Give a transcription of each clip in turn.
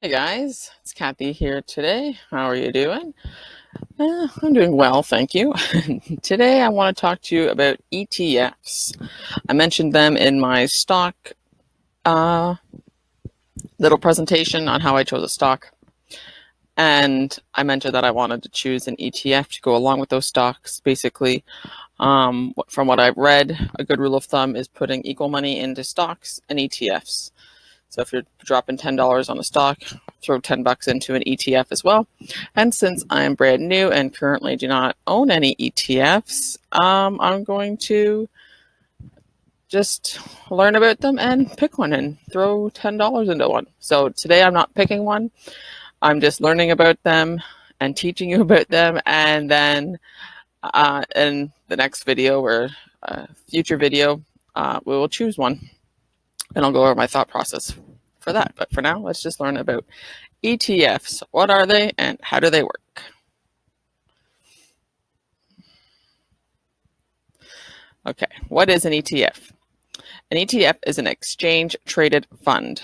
Hey guys, it's Kathy here today. How are you doing? I'm doing well, thank you. Today I want to talk to you about ETFs. I mentioned them in my stock uh, little presentation on how I chose a stock. And I mentioned that I wanted to choose an ETF to go along with those stocks. Basically, from what I've read, a good rule of thumb is putting equal money into stocks and ETFs. So if you're dropping $10 on a stock, throw $10 into an ETF as well. And since I'm brand new and currently do not own any ETFs, I'm going to just learn about them and pick one and throw $10 into one. So today I'm not picking one. I'm just learning about them and teaching you about them. And then in the next video or future video, we will choose one. And I'll go over my thought process for that. But for now, let's just learn about ETFs. What are they and how do they work? Okay, what is an ETF? An ETF is an exchange traded fund.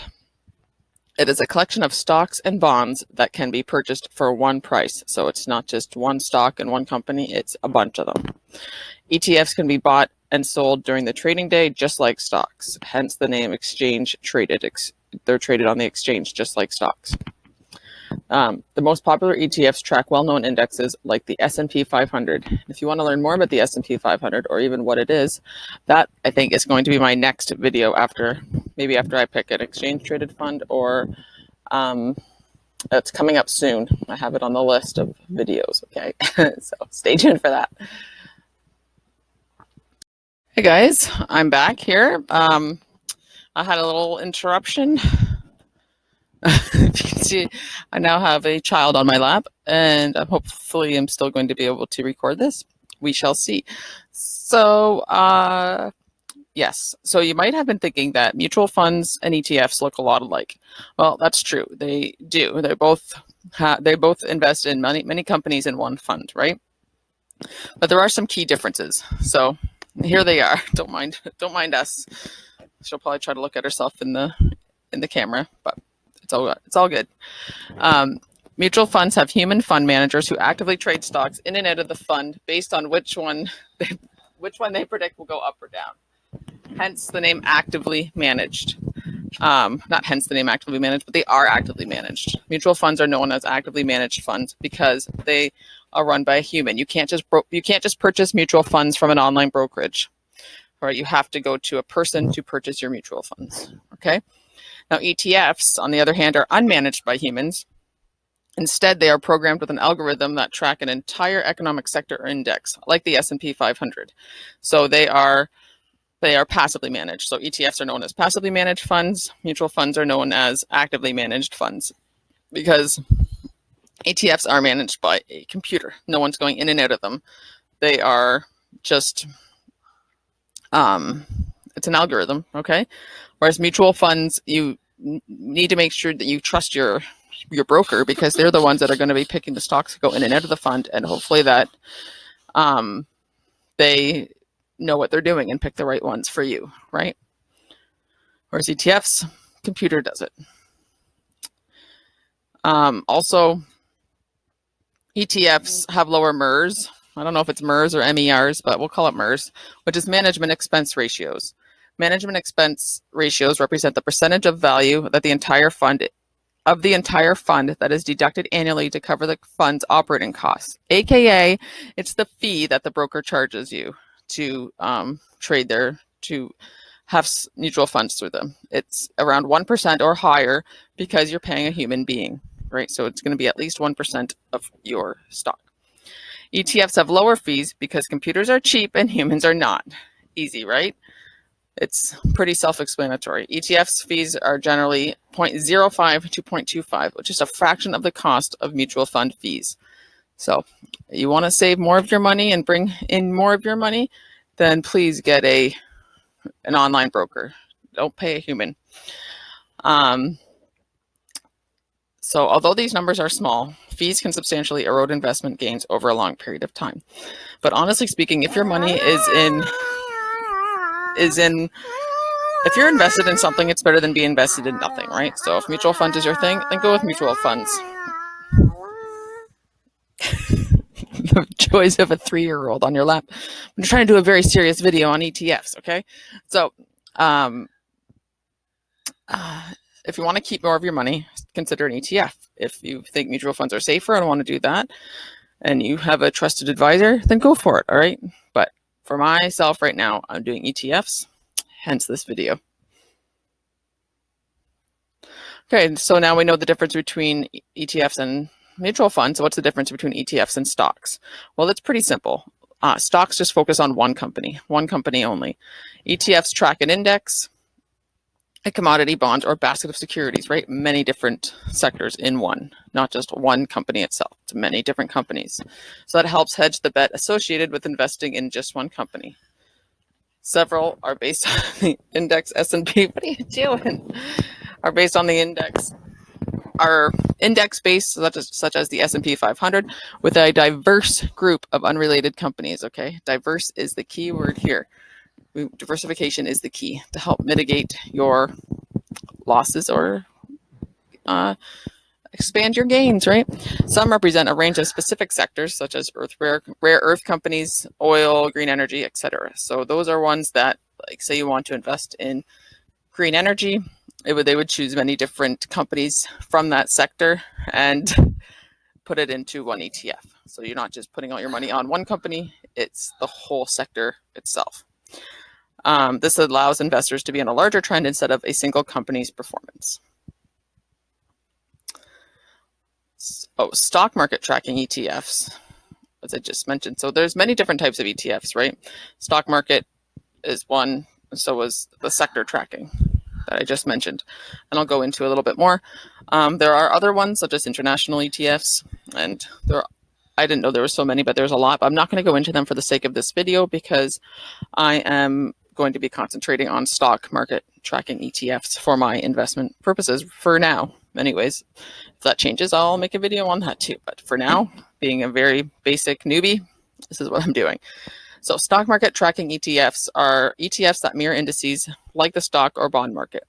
It is a collection of stocks and bonds that can be purchased for one price. So it's not just one stock and one company, it's a bunch of them. ETFs can be bought and sold during the trading day just like stocks, hence the name exchange traded. They're traded on the exchange just like stocks. The most popular ETFs track well-known indexes like the S&P 500. If you want to learn more about the S&P 500 or even what it is, that I think is going to be my next video maybe after I pick an exchange-traded fund, or it's coming up soon. I have it on the list of videos, okay? So stay tuned for that. Hey guys, I'm back here. I had a little interruption. If you can see, I now have a child on my lap, and hopefully I'm still going to be able to record this. We shall see. So, yes. So you might have been thinking that mutual funds and ETFs look a lot alike. Well, that's true. They do. They both invest in many companies in one fund, right? But there are some key differences. So here they are. Don't mind us. She'll probably try to look at herself in the camera, but it's all good. Mutual funds have human fund managers who actively trade stocks in and out of the fund based on which one they predict will go up or down. Hence the name actively managed. Not hence the name actively managed, but they are actively managed. Mutual funds are known as actively managed funds because they are run by a human. You can't just purchase mutual funds from an online brokerage. Right? You have to go to a person to purchase your mutual funds. Okay. Now, ETFs, on the other hand, are unmanaged by humans. Instead, they are programmed with an algorithm that track an entire economic sector or index, like the S&P 500. So they are passively managed. So ETFs are known as passively managed funds. Mutual funds are known as actively managed funds because ETFs are managed by a computer. No one's going in and out of them. They are just, it's an algorithm, okay? Whereas mutual funds, you need to make sure that you trust your broker because they're the ones that are going to be picking the stocks to go in and out of the fund, and hopefully that they know what they're doing and pick the right ones for you, right? Whereas ETFs, computer does it. Also, ETFs have lower MERS. I don't know if it's MERS or MERs, but we'll call it MERS, which is management expense ratios. Management expense ratios represent the percentage of value that the entire fund that is deducted annually to cover the fund's operating costs. AKA, it's the fee that the broker charges you to to have mutual funds through them. It's around 1% or higher because you're paying a human being, right? So it's going to be at least 1% of your stock. ETFs have lower fees because computers are cheap and humans are not. Easy, right? It's pretty self-explanatory. ETFs fees are generally 0.05 to 0.25, which is a fraction of the cost of mutual fund fees. So you want to save more of your money and bring in more of your money, then please get an online broker. Don't pay a human. So although these numbers are small, fees can substantially erode investment gains over a long period of time. But honestly speaking, if your money is in if you're invested in something, it's better than being invested in nothing, right? So if mutual funds is your thing, then go with mutual funds. The joys of a 3-year-old on your lap. I'm trying to do a very serious video on ETFs, okay? So if you want to keep more of your money, consider an ETF. If you think mutual funds are safer and want to do that, and you have a trusted advisor, then go for it, all right? But for myself right now, I'm doing ETFs, hence this video. Okay, so now we know the difference between ETFs and mutual funds. So what's the difference between ETFs and stocks? Well, it's pretty simple. Stocks just focus on one company only. ETFs track an index, a commodity, bond, or basket of securities, right? Many different sectors in one, not just one company itself. It's many different companies. So that helps hedge the bet associated with investing in just one company. Several are based on the index S&P. What are you doing? Are based on the index. Are index-based, such as the S&P 500, with a diverse group of unrelated companies, okay? Diverse is the key word here. Diversification is the key to help mitigate your losses or expand your gains, right? Some represent a range of specific sectors, such as rare earth companies, oil, green energy, etc. So those are ones that, like, say you want to invest in green energy, they would choose many different companies from that sector and put it into one ETF. So you're not just putting all your money on one company, it's the whole sector itself. This allows investors to be in a larger trend instead of a single company's performance. Stock market tracking ETFs, as I just mentioned. So there's many different types of ETFs, right? Stock market is one, so is the sector tracking that I just mentioned, and I'll go into a little bit more. There are other ones, such as international ETFs, and I didn't know there were so many, but there's a lot. But I'm not going to go into them for the sake of this video because I am going to be concentrating on stock market tracking ETFs for my investment purposes for now. Anyways, if that changes, I'll make a video on that too. But for now, being a very basic newbie, this is what I'm doing. So stock market tracking ETFs are ETFs that mirror indices like the stock or bond market.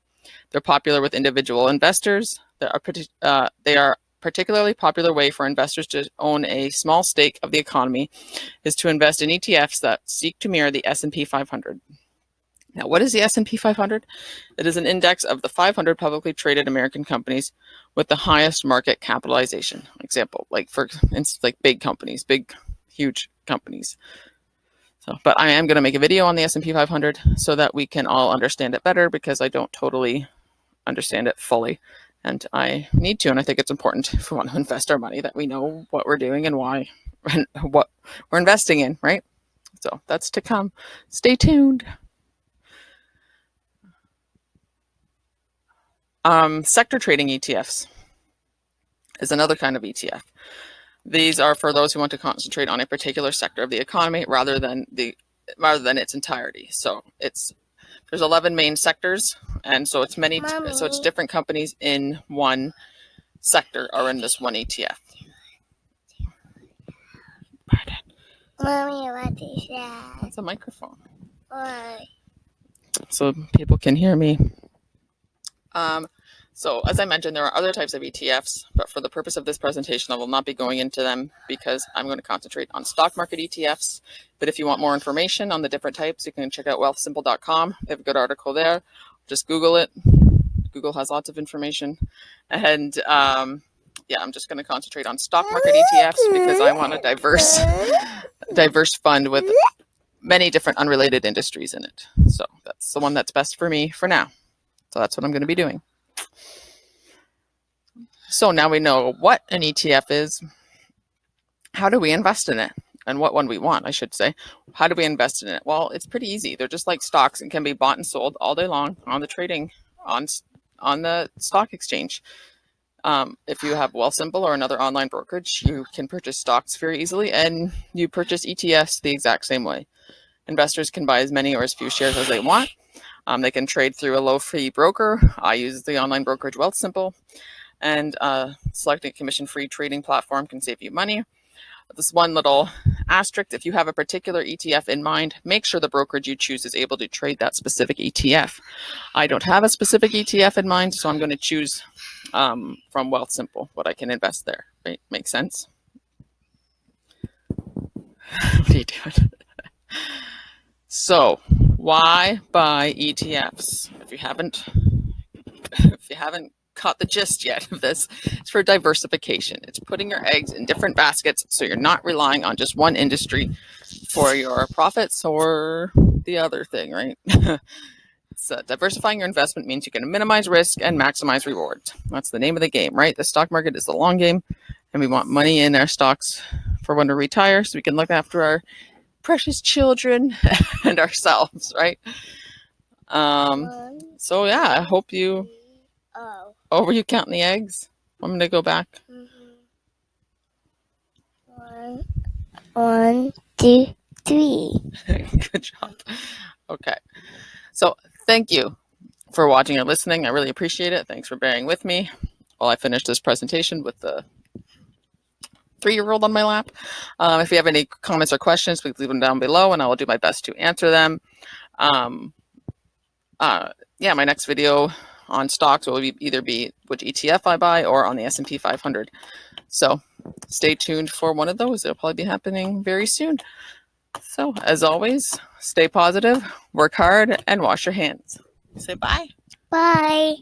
They're popular with individual investors. They are particularly popular way for investors to own a small stake of the economy is to invest in ETFs that seek to mirror the S&P 500. Now, what is the S&P 500? It is an index of the 500 publicly traded American companies with the highest market capitalization. Example, like for instance, like big companies, big, huge companies. So, but I am going to make a video on the S&P 500 so that we can all understand it better because I don't totally understand it fully. And I need to, and I think it's important if we want to invest our money that we know what we're doing and why and what we're investing in, right? So that's to come. Stay tuned. Sector trading ETFs is another kind of ETF. These are for those who want to concentrate on a particular sector of the economy rather than its entirety. So there's 11 main sectors, and so it's it's different companies in one sector are in this one ETF. Pardon. Mommy, what is that? That's a microphone. Why? So people can hear me. So as I mentioned, there are other types of ETFs, but for the purpose of this presentation, I will not be going into them because I'm going to concentrate on stock market ETFs. But if you want more information on the different types, you can check out wealthsimple.com. They have a good article there. Just Google it. Google has lots of information. And yeah, I'm just going to concentrate on stock market ETFs because I want a diverse fund with many different unrelated industries in it. So that's the one that's best for me for now. So that's what I'm going to be doing. So now we know what an ETF is. How do we invest in it? And what one we want, I should say. How do we invest in it? Well, it's pretty easy. They're just like stocks and can be bought and sold all day long on the trading, on the stock exchange. If you have Wealthsimple or another online brokerage, you can purchase stocks very easily, and you purchase ETFs the exact same way. Investors can buy as many or as few shares as they want. They can trade through a low-fee broker. I use the online brokerage Wealthsimple, and selecting a commission-free trading platform can save you money. This one little Asterisk, if you have a particular ETF in mind, make sure the brokerage you choose is able to trade that specific ETF. I don't have a specific ETF in mind, so I'm going to choose from Wealthsimple what I can invest there. Right? Makes sense? What are you doing? So, why buy ETFs? If you haven't caught the gist yet of this, it's for diversification. It's putting your eggs in different baskets so you're not relying on just one industry for your profits or the other thing, right? So diversifying your investment means you can minimize risk and maximize rewards. That's the name of the game, right? The stock market is the long game, and we want money in our stocks for when we retire so we can look after our precious children and ourselves, right? So yeah, I hope you. Oh, were you counting the eggs? I'm going to go back. 1, 2, 3. Good job. Okay. So thank you for watching or listening. I really appreciate it. Thanks for bearing with me while I finish this presentation with the 3-year-old on my lap. If you have any comments or questions, please leave them down below and I will do my best to answer them. Yeah, my next video on stocks will either be which ETF I buy or on the S&P 500. So stay tuned for one of those. It'll probably be happening very soon. So as always, stay positive, work hard, and wash your hands. Say bye. Bye.